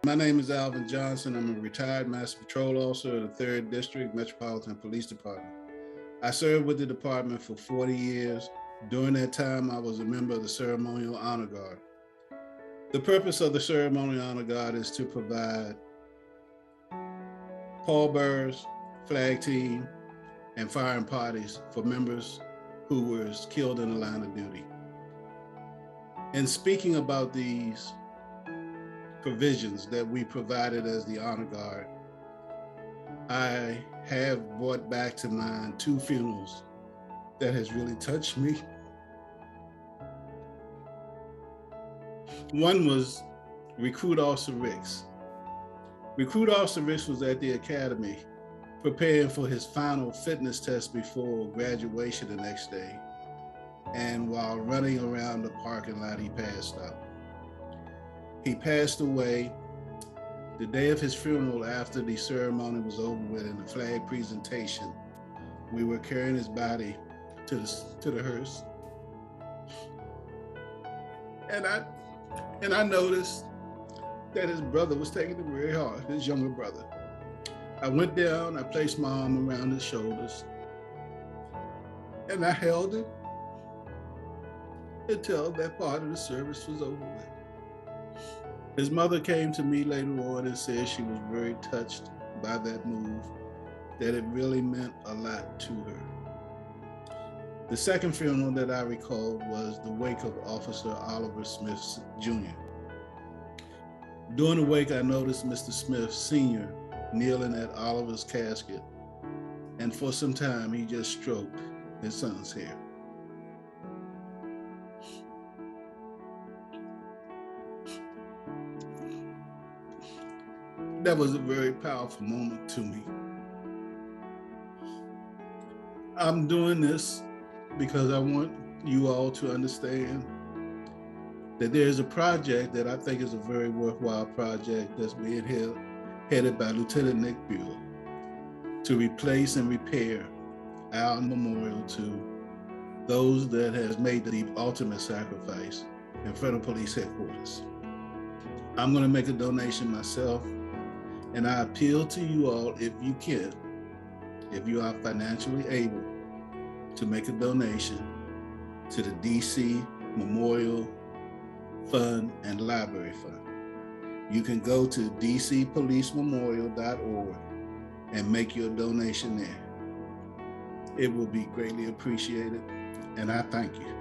My name is Alvin Johnson. I'm a retired Master Patrol Officer of the 3rd District Metropolitan Police Department. I served with the department for 40 years. During that time, I was a member of the Ceremonial Honor Guard. The purpose of the Ceremonial Honor Guard is to provide pallbearers, flag team, and firing parties for members who were killed in the line of duty. In speaking about these provisions that we provided as the Honor Guard, I have brought back to mind 2 funerals that has really touched me. One was Recruit Officer Ricks. Recruit Officer Ricks was at the academy preparing for his final fitness test before graduation the next day. And while running around the parking lot, he passed out. He passed away the day of his funeral. After the ceremony was over with and the flag presentation, we were carrying his body to the hearse. And I noticed that his brother was taking it very hard, his younger brother. I went down, I placed my arm around his shoulders, and I held him until that part of the service was over with. His mother came to me later on and said she was very touched by that move, that it really meant a lot to her. The second funeral that I recalled was the wake of Officer Oliver Smith Jr. During the wake, I noticed Mr. Smith Sr. kneeling at Oliver's casket, and for some time he just stroked his son's hair. That was a very powerful moment to me. I'm doing this because I want you all to understand that there's a project that I think is a very worthwhile project that's being headed by Lieutenant Nick Buell to replace and repair our memorial to those that has made the ultimate sacrifice in front of police headquarters. I'm going to make a donation myself, and I appeal to you all, if you can, if you are financially able, to make a donation to the DC Memorial Fund and Library Fund. You can go to dcpolicememorial.org and make your donation there. It will be greatly appreciated, and I thank you.